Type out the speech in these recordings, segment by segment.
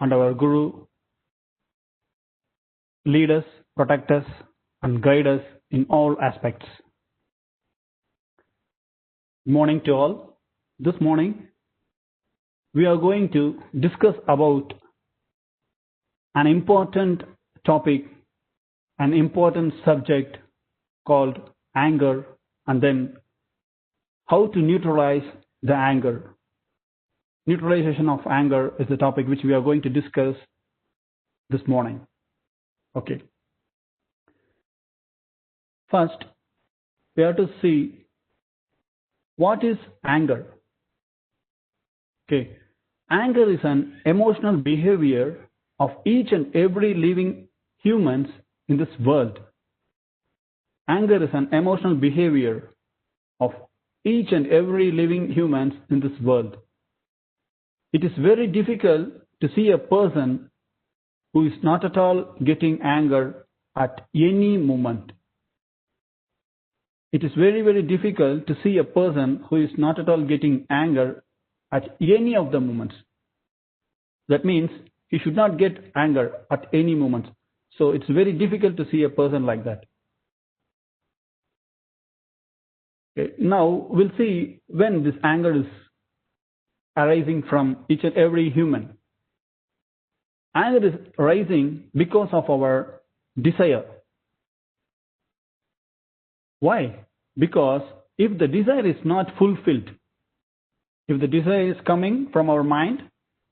and our Guru lead us, protect us, and guide us in all aspects. Good morning to all. This morning, we are going to discuss about an important topic, an important subject called anger, and then how to neutralize the anger. Neutralization of anger is the topic which we are going to discuss this morning. Okay. First, we have to see what is anger. Okay. Anger is an emotional behavior of each and every living humans in this world. Anger is an emotional behavior of each and every living humans in this world. It is very difficult to see a person who is not at all getting anger at any moment. It is very, very difficult to see a person who is not at all getting anger at any of the moments. That means he should not get anger at any moment. So it's very difficult to see a person like that. Okay. Now we'll see when this anger is arising from each and every human. Anger is arising because of our desire. Why? Because if the desire is not fulfilled, if the desire is coming from our mind,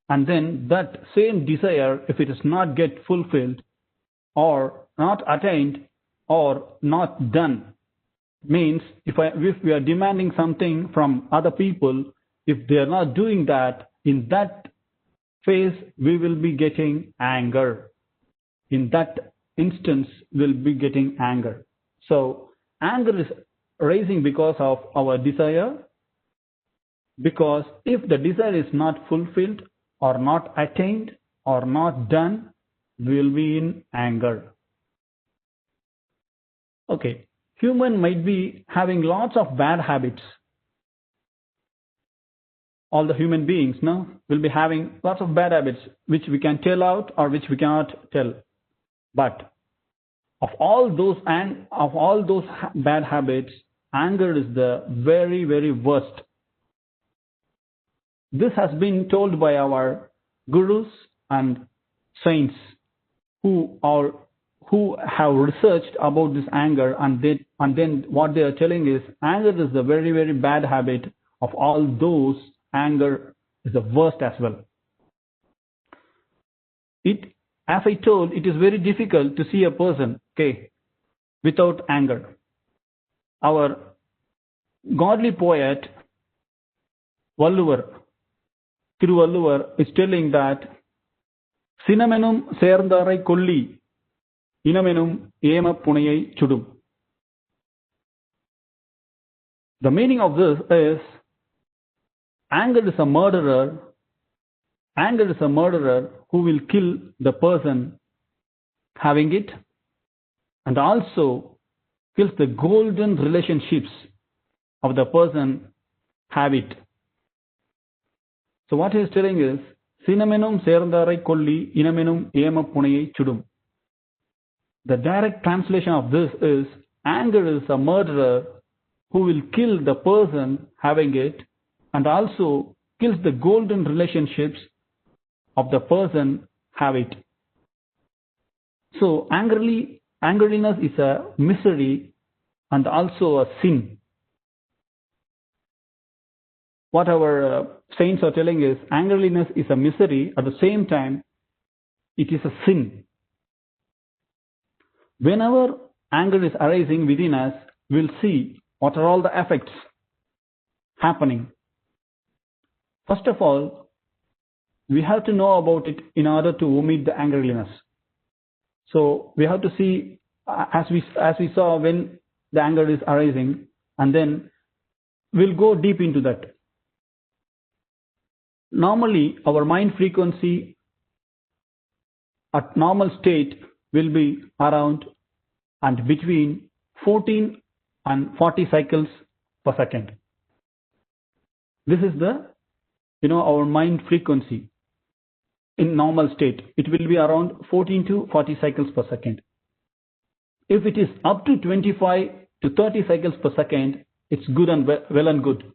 and then that same desire, if it is not get fulfilled or not attained or not done, means if we are demanding something from other people, if they are not doing that, in that phase we will be getting anger. In that instance, we'll be getting anger. So anger is rising because of our desire, because if the desire is not fulfilled or not attained or not done, we will be in anger. Okay, human might be having lots of bad habits. All the human beings will be having lots of bad habits which we can tell out or which we cannot tell. But of all those bad habits, anger is the very, very worst. This has been told by our gurus and saints who have researched about this anger, and then what they are telling is anger is the very, very bad habit of all those. Anger is the worst as well. As I told, it is very difficult to see a person, without anger. Our godly poet, Thiruvalluvar, is telling that Sinamenum சேர்ந்தாரை கொல்லி இனமெனும் ஏம புனையை சுடும். The meaning of this is anger is a murderer. Anger is a murderer who will kill the person having it, and also kills the golden relationships of the person have it. So what he is telling is, Sinamenum சேர்ந்தாரை கொல்லி இனமெனும் ஏம புனையை சுடும். The direct translation of this is, anger is a murderer who will kill the person having it, and also kills the golden relationships of the person have it. So angerliness is a misery and also a sin. What our saints are telling is, angerliness is a misery, at the same time it is a sin. Whenever anger is arising within us, we'll see what are all the effects happening. First of all, we have to know about it in order to omit the angerliness. So we have to see, as we saw, when the anger is arising, and then we'll go deep into that. Normally, our mind frequency at normal state will be around and between 14 and 40 cycles per second. This is the our mind frequency. in normal state, it will be around 14 to 40 cycles per second. If it is up to 25 to 30 cycles per second, it's good and well and good.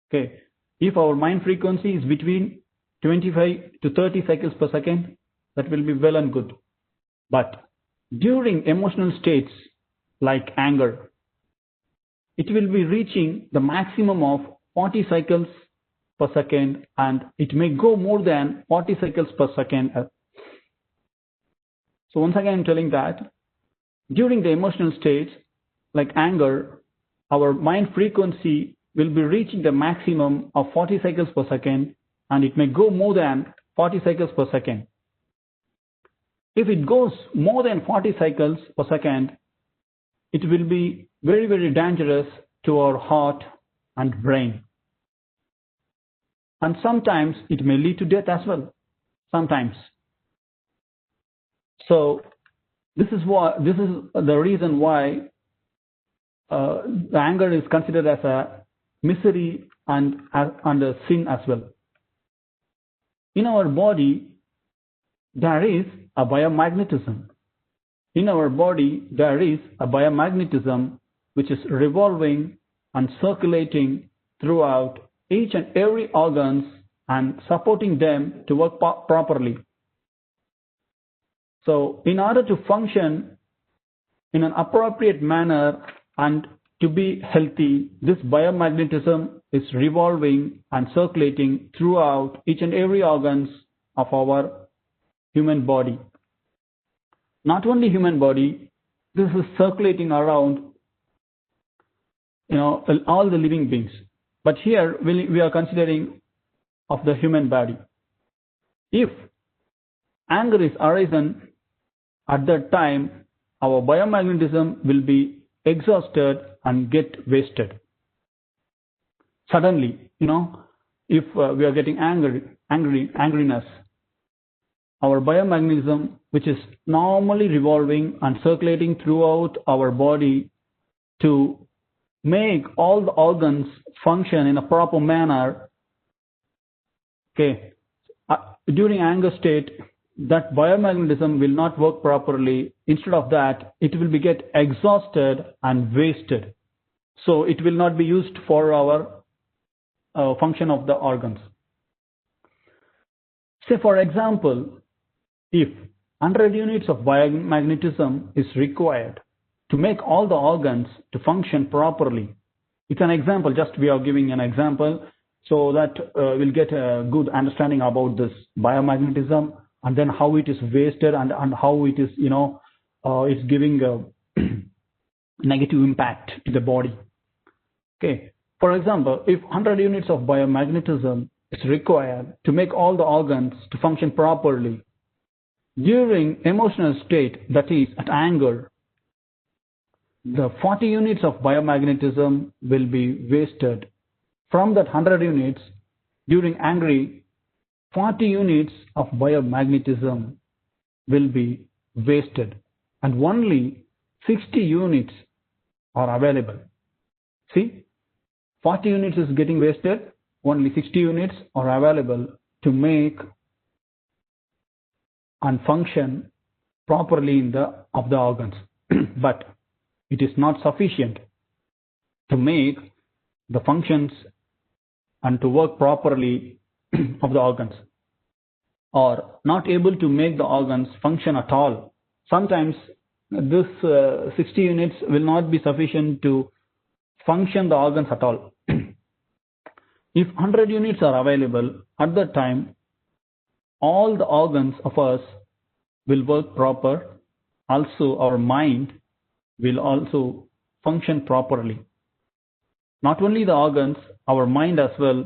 Okay. If our mind frequency is between 25 to 30 cycles per second, that will be well and good. But during emotional states like anger, it will be reaching the maximum of 40 cycles per second, and it may go more than 40 cycles per second. So once again, I'm telling that during the emotional states like anger, our mind frequency will be reaching the maximum of 40 cycles per second, and it may go more than 40 cycles per second. If it goes more than 40 cycles per second, it will be very, very dangerous to our heart and brain. And sometimes it may lead to death as well. Sometimes. So this is the reason why the anger is considered as a misery and a sin as well. In our body, there is a biomagnetism. In our body, there is a biomagnetism which is revolving and circulating throughout each and every organs and supporting them to work properly. So in order to function in an appropriate manner and to be healthy, this biomagnetism is revolving and circulating throughout each and every organs of our human body. Not only human body, this is circulating around all the living beings. But here we are considering of the human body. If anger is arisen at that time, our biomagnetism will be exhausted and get wasted. Suddenly, if we are getting angriness, our biomagnetism, which is normally revolving and circulating throughout our body to make all the organs function in a proper manner, okay, during anger state, that biomagnetism will not work properly. Instead of that, it will get exhausted and wasted. So it will not be used for our function of the organs. Say for example, if 100 units of biomagnetism is required to make all the organs to function properly. It's an example, just we are giving an example so that we'll get a good understanding about this biomagnetism and then how it is wasted and how it is, it's giving a negative impact to the body. Okay. For example, if 100 units of biomagnetism is required to make all the organs to function properly, during emotional state, that is at anger, the 40 units of biomagnetism will be wasted. From that 100 units, during angry, 40 units of biomagnetism will be wasted and only 60 units are available. See, 40 units is getting wasted, only 60 units are available to make and function properly of the organs. But it is not sufficient to make the functions and to work properly of the organs, or not able to make the organs function at all. Sometimes this 60 units will not be sufficient to function the organs at all. If 100 units are available at that time, all the organs of us will work proper. Also, our mind will also function properly. Not only the organs, our mind as well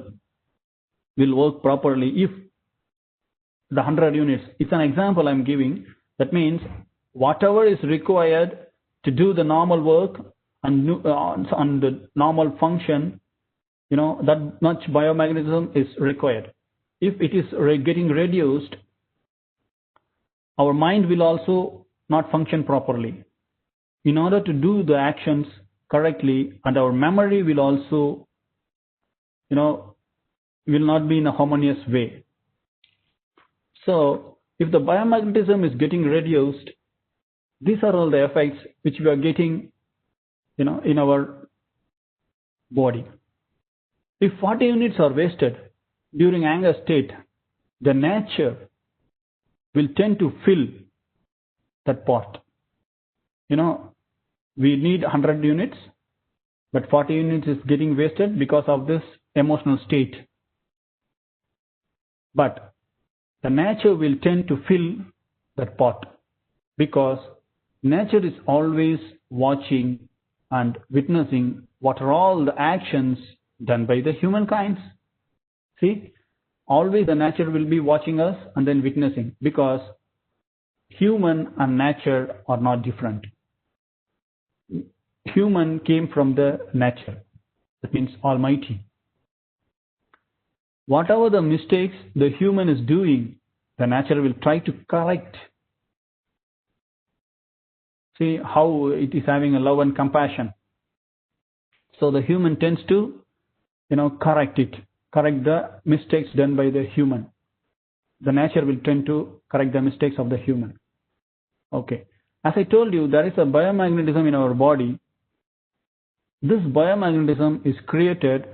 will work properly if the 100 units. It's an example I'm giving. That means whatever is required to do the normal work and the normal function, that much biomagnetism is required. If it is getting reduced, our mind will also not function properly. In order to do the actions correctly, and our memory will also, will not be in a harmonious way. So if the biomagnetism is getting reduced, these are all the effects which we are getting, in our body. If 40 units are wasted during anger state, the nature will tend to fill that pot. We need 100 units, but 40 units is getting wasted because of this emotional state. But the nature will tend to fill that pot because nature is always watching and witnessing what are all the actions done by the humankind. See, always the nature will be watching us and then witnessing, because human and nature are not different. Human came from the nature, that means Almighty. Whatever the mistakes the human is doing, the nature will try to correct. See how it is having a love and compassion. So the human tends to, correct the mistakes done by the human. The nature will tend to correct the mistakes of the human. Okay. As I told you, there is a biomagnetism in our body. This biomagnetism is created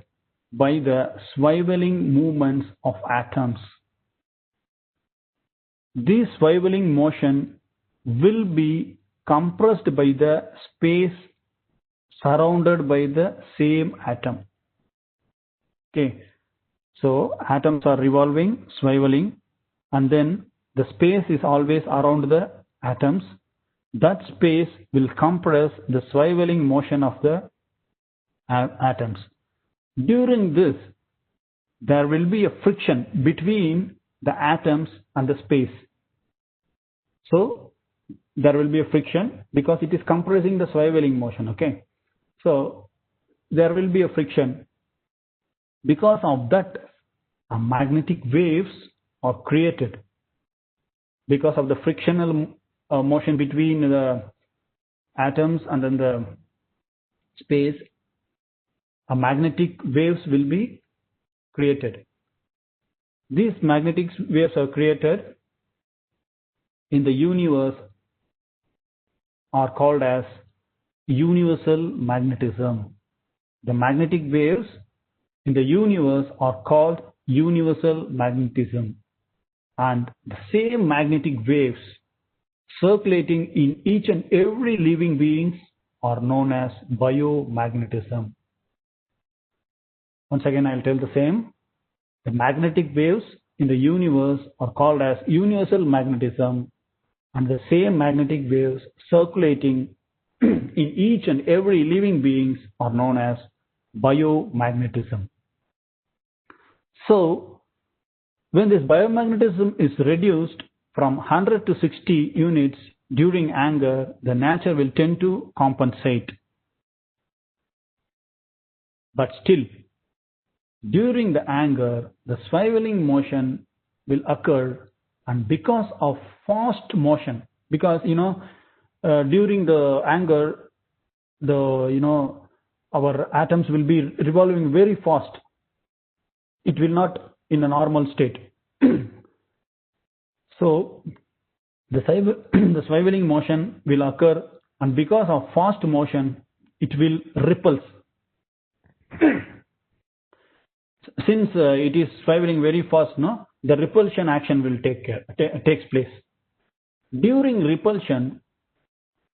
by the swiveling movements of atoms. This swiveling motion will be compressed by the space surrounded by the same atom. Okay, so atoms are revolving, swiveling, and then the space is always around the atoms. That space will compress the swiveling motion of the atoms. During this, there will be a friction between the atoms and the space. So there will be a friction because it is compressing the swiveling motion. Okay, so there will be a friction. Because of that, magnetic waves are created. Because of the frictional motion between the atoms and then the space, magnetic waves will be created. These magnetic waves are created in the universe are called as universal magnetism. The magnetic waves in the universe are called universal magnetism, and the same magnetic waves circulating in each and every living beings are known as biomagnetism. Once again, I'll tell the same. The magnetic waves in the universe are called as universal magnetism, and the same magnetic waves circulating in each and every living beings are known as biomagnetism. So, when this biomagnetism is reduced from 100 to 60 units during anger, the nature will tend to compensate. But still, during the anger, the swiveling motion will occur, and because of fast motion, because during the anger, our atoms will be revolving very fast. It will not in a normal state. So the swiveling motion will occur, and because of fast motion, it will repulse. Since it is swiveling very fast, the repulsion action will takes place. During repulsion,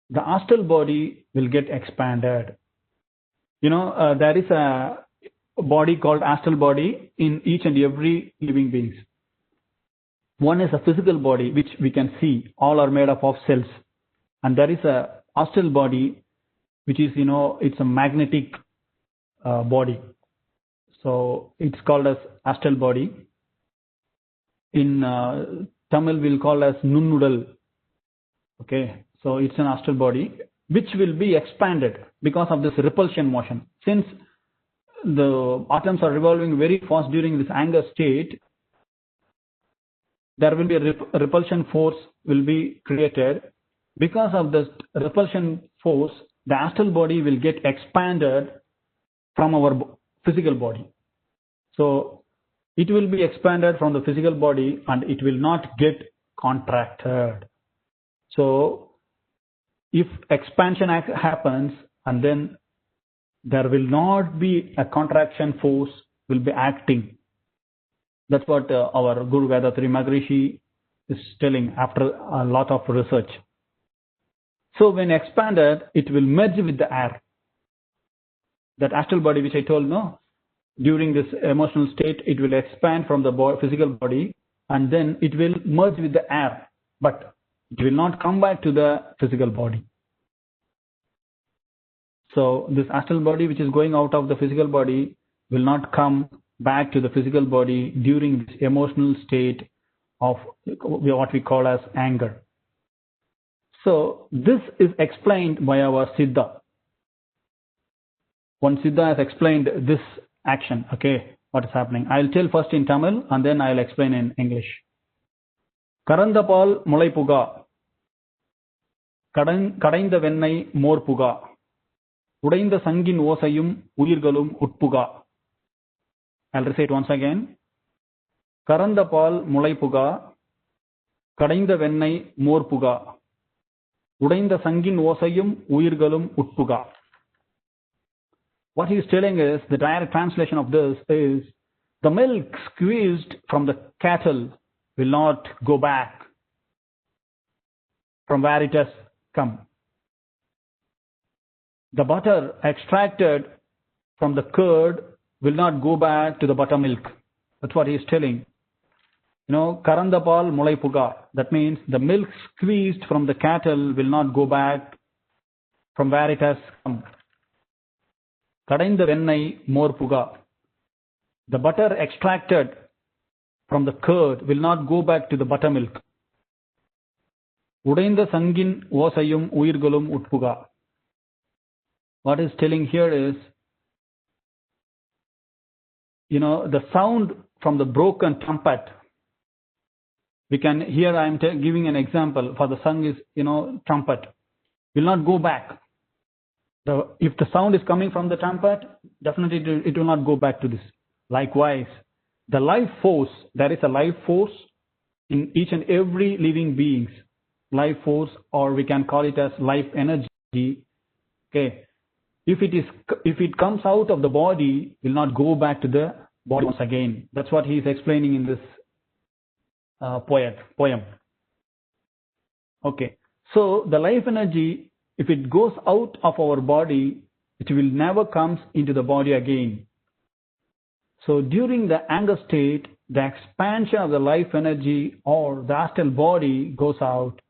the astral body will get expanded. There is a body called astral body in each and every living beings. One is a physical body, which we can see, all are made up of cells. And there is a astral body, which is, it's a magnetic body. So it's called as astral body. In Tamil, we'll call as Nunnudal. Okay, so it's an astral body, which will be expanded because of this repulsion motion. Since the atoms are revolving very fast during this anger state, there will be a repulsion force will be created. Because of this repulsion force, the astral body will get expanded from our physical body. So it will be expanded from the physical body and it will not get contracted. So if expansion happens and then there will not be a contraction force will be acting. That's what our Guru Vedatri Maharishi is telling after a lot of research. So when expanded, it will merge with the air. That astral body which I told, no, during this emotional state, it will expand from the physical body and then it will merge with the air, but it will not come back to the physical body. So this astral body which is going out of the physical body will not come back to the physical body during this emotional state of what we call as anger. So this is explained by our Siddha. One Siddha has explained this action, okay, what is happening. I'll tell first in Tamil and then I'll explain in English. Karandapal mulai puga, kadainda vennai mor puga, udainda sangin osayum uyirgalum utpuga. I'll recite once again. Karandapal mulai puga, kadainda vennai mor puga, udainda sangin osayum uyirgalum utpuga. What he is telling is, the direct translation of this is, the milk squeezed from the cattle will not go back from where it has come. The butter extracted from the curd will not go back to the buttermilk. That's what he is telling. You know, Karandapal mulai puga. That means the milk squeezed from the cattle will not go back from where it has come. Kadainda vennai mor puga. The butter extracted from the curd will not go back to the buttermilk. Udainda sangin osayum uyirgalum utpuga. What is telling here is, you know, the sound from the broken trumpet. We can, here I am giving an example for the song is, you know, trumpet. Will not go back. If the sound is coming from the trumpet, definitely it will not go back to this. Likewise, the life force, there is a life force in each and every living beings. Life force, or we can call it as life energy. Okay. If it comes out of the body, will not go back to the body once again. That's what he is explaining in this poem. Okay. So the life energy, if it goes out of our body, it will never come into the body again. So during the anger state, the expansion of the life energy or the astral body goes out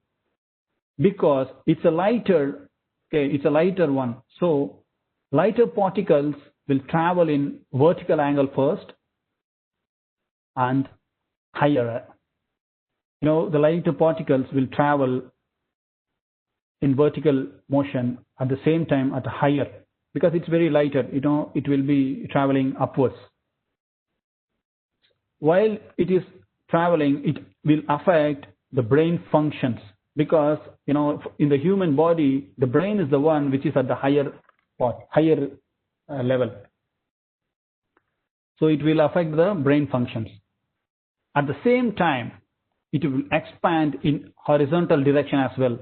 because it's a lighter, okay, it's a lighter one. So lighter particles will travel in vertical angle first and higher. You know, the lighter particles will travel in vertical motion at the same time at a higher, because it's very lighter, you know, it will be traveling upwards. While it is traveling, it will affect the brain functions, because, you know, in the human body, the brain is the one which is at the higher level. So it will affect the brain functions. At the same time, it will expand in horizontal direction as well.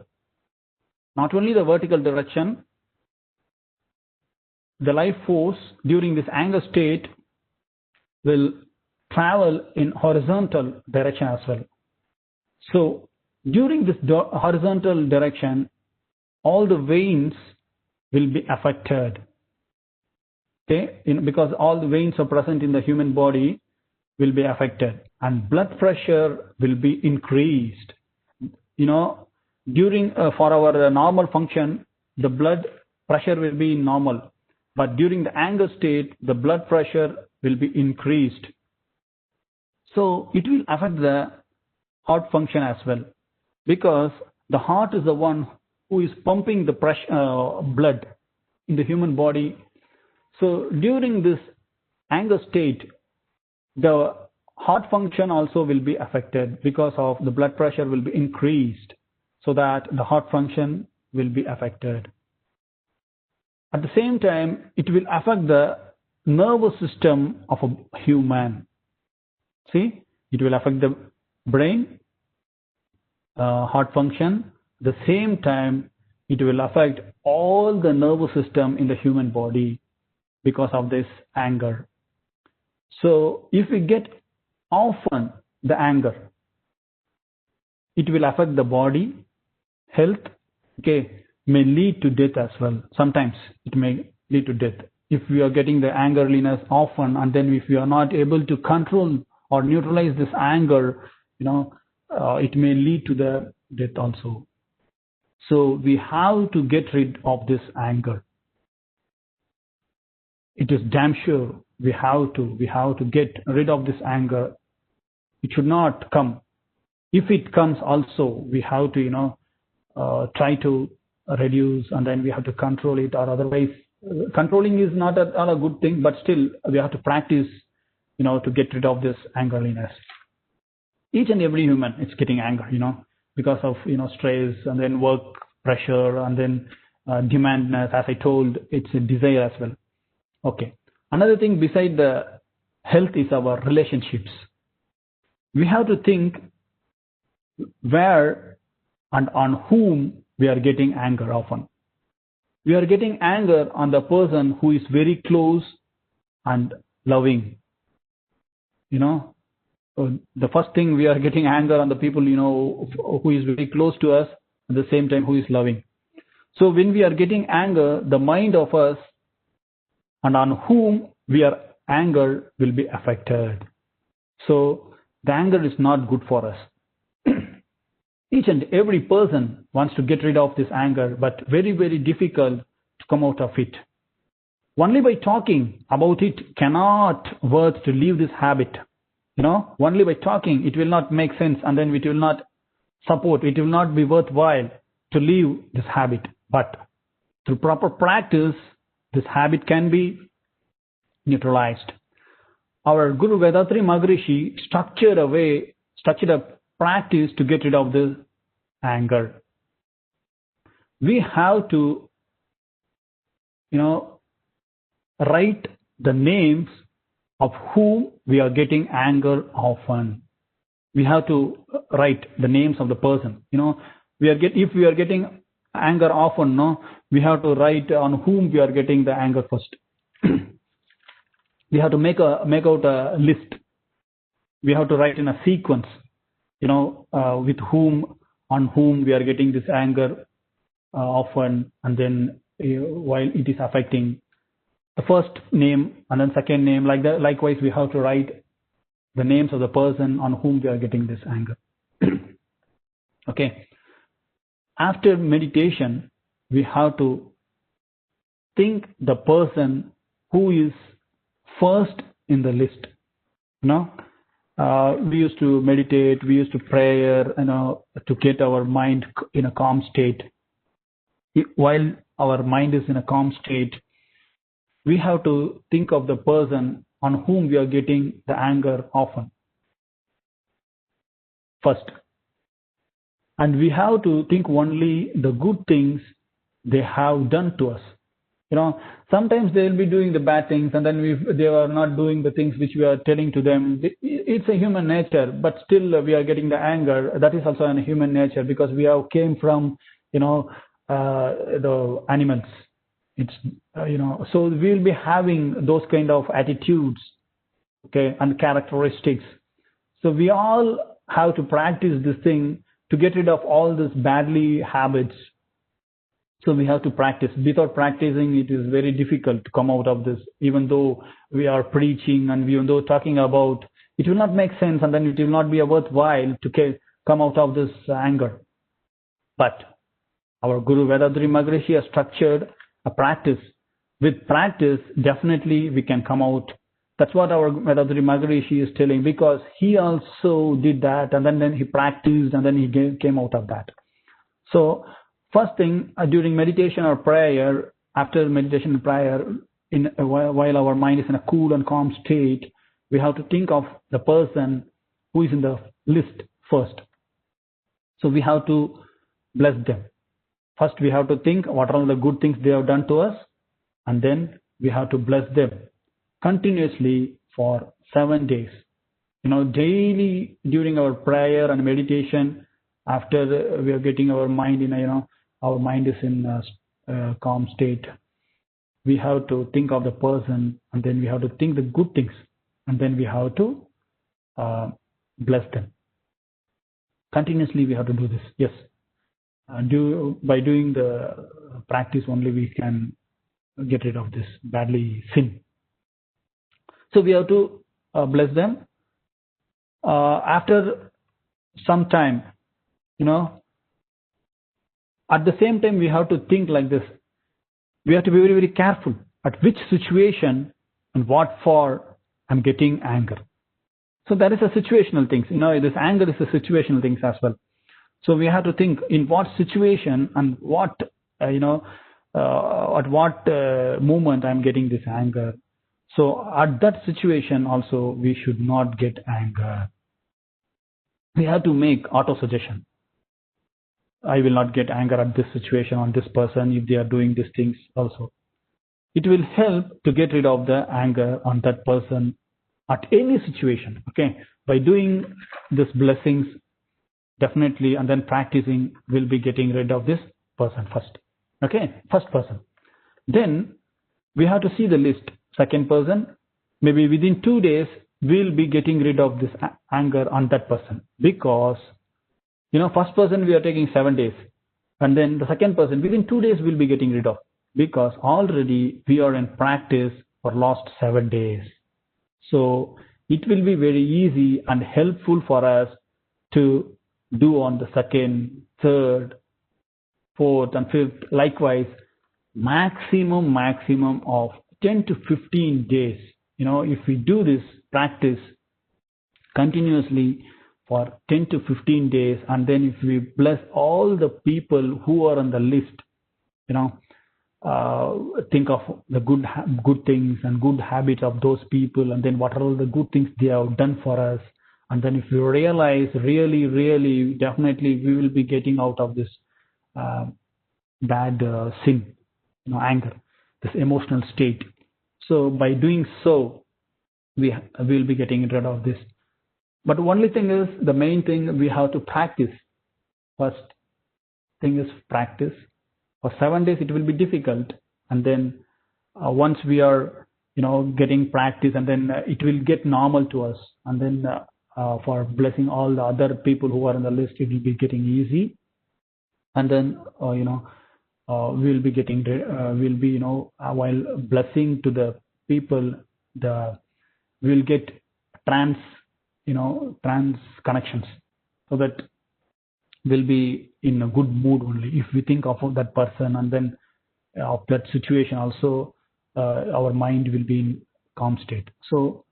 Not only the vertical direction, the life force during this anger state will travel in horizontal direction as well. So during this horizontal direction, all the veins will be affected. Okay, because all the veins are present in the human body will be affected, and blood pressure will be increased. You know, during for our normal function, the blood pressure will be normal, but during the anger state, the blood pressure will be increased. So it will affect the heart function as well, because the heart is the one who is pumping the blood in the human body. So during this anger state, the heart function also will be affected because of the blood pressure will be increased, so that the heart function will be affected. At the same time, it will affect the nervous system of a human. See, it will affect the brain, heart function. At the same time, it will affect all the nervous system in the human body because of this anger. So if we get often the anger, it will affect the body, health, okay, may lead to death as well. Sometimes it may lead to death. If we are getting the angerliness often, and then if we are not able to control or neutralize this anger, it may lead to the death also. So we have to get rid of this anger. It is damn sure we have to get rid of this anger. It should not come. If it comes also, we have to try to reduce, and then we have to control it, or otherwise controlling is not a good thing, but still we have to practice to get rid of this angerliness. Each and every human is getting anger because of stress, and then work pressure, and then demandness. As I told, it's a desire as well. Okay, another thing beside the health is our relationships. We have to think where and on whom we are getting anger often. We are getting anger on the person who is very close and loving. The first thing, we are getting anger on the people who is very close to us, at the same time who is loving. So when we are getting anger, the mind of us and on whom we are anger will be affected. So the anger is not good for us. Each and every person wants to get rid of this anger, but very, very difficult to come out of it. Only by talking about it cannot work to leave this habit. Only by talking, it will not make sense, and then it will not support, it will not be worthwhile to leave this habit. But through proper practice, this habit can be neutralized. Our Guru Vedatri Maharishi structured a practice to get rid of this anger. We have to, write the names of whom we are getting anger often. We have to write the names of the person. If we are getting anger often, we have to write on whom we are getting the anger first. We have to make out a list. We have to write in a sequence, with on whom we are getting this anger often, and then while it is affecting the first name and then second name, like that. Likewise, we have to write the names of the person on whom we are getting this anger. Okay. After meditation, we have to think the person who is first in the list. We used to meditate, we used to pray, to get our mind in a calm state. While our mind is in a calm state, we have to think of the person on whom we are getting the anger often first. And we have to think only the good things they have done to us. Sometimes they will be doing the bad things, and then they are not doing the things which we are telling to them. It's a human nature, but still we are getting the anger. That is also a human nature, because we have came from, the animals. It's, so we will be having those kind of attitudes, okay, and characteristics. So we all have to practice this thing to get rid of all these badly habits. So we have to practice. Without practicing, it is very difficult to come out of this. Even though we are preaching and even though talking about, it will not make sense, and then it will not be worthwhile to come out of this anger. But our Guru Vedatri Maharishi has structured a practice. With practice, definitely we can come out. That's what our Vedatri Maharishi is telling, because he also did that, and then he practiced, and then he came out of that. So first thing, during meditation or prayer, after meditation and prayer, while our mind is in a cool and calm state, we have to think of the person who is in the list first. So we have to bless them. First, we have to think what are the good things they have done to us, and then we have to bless them continuously for 7 days. daily during our prayer and meditation, after we are getting our mind in our mind is in a calm state, we have to think of the person, and then we have to think the good things, and then we have to bless them. Continuously we have to do this. Yes. By doing the practice only we can get rid of this badly sin. So we have to bless them. After some time, at the same time we have to think like this. We have to be very, very careful at which situation and what for I'm getting anger. So that is a situational thing. This anger is a situational thing as well. So we have to think in what situation and what, at what moment I'm getting this anger. So at that situation also, we should not get anger. We have to make auto-suggestion. I will not get anger at this situation on this person if they are doing these things also. It will help to get rid of the anger on that person at any situation. Okay, by doing these blessings, definitely, and then practicing, we'll be getting rid of this person first. Okay, first person. Then we have to see the list. Second person, maybe within 2 days, we'll be getting rid of this anger on that person, because first person we are taking 7 days, and then the second person within 2 days we'll be getting rid of, because already we are in practice for last 7 days. So it will be very easy and helpful for us to do on the second, third, fourth, and fifth. Likewise, maximum of 10 to 15 days. If we do this practice continuously for 10 to 15 days, and then if we bless all the people who are on the list, think of the good things and good habits of those people, and then what are all the good things they have done for us. And then if we realize really, definitely we will be getting out of this bad sin, anger, this emotional state. So by doing so, we will be getting rid of this. But only thing is, the main thing we have to practice. First thing is practice. For 7 days it will be difficult, and then once we are getting practice, and then it will get normal to us, and then for blessing all the other people who are on the list, it will be getting easy. And then we'll be getting while blessing to the people, we'll get trans connections, so that we'll be in a good mood only if we think of that person, and then of that situation also, our mind will be in calm state. So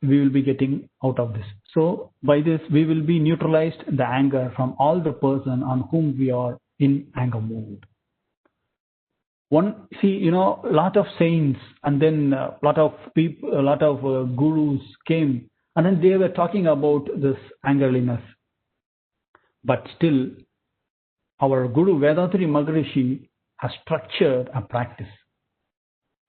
we will be getting out of this. So by this we will be neutralized the anger from all the person on whom we are in anger mood. Lot of saints, and then lot of people, a lot of gurus came, and then they were talking about this angerliness. But still, our Guru Vedatri Maharishi has structured a practice.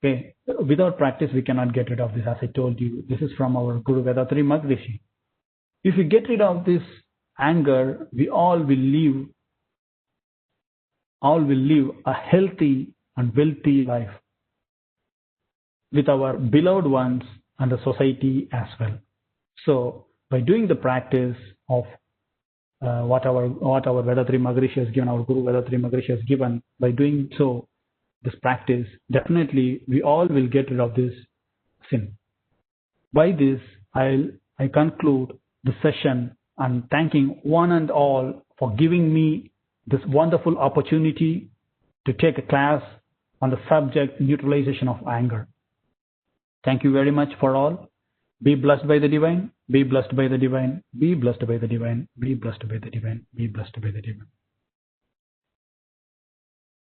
Okay, without practice we cannot get rid of this. As I told you, this is from our Guru Vedatri Maharishi. If we get rid of this anger, we all will live a healthy and wealthy life with our beloved ones and the society as well. So by doing the practice of what our Vedatri Maharishi has given, our Guru Vedatri Maharishi has given, by doing so, this practice, definitely we all will get rid of this sin. By this, I conclude the session, and thanking one and all for giving me this wonderful opportunity to take a class on the subject neutralization of anger. Thank you very much for all. Be blessed by the divine. Be blessed by the divine. Be blessed by the divine. Be blessed by the divine. Be blessed by the divine.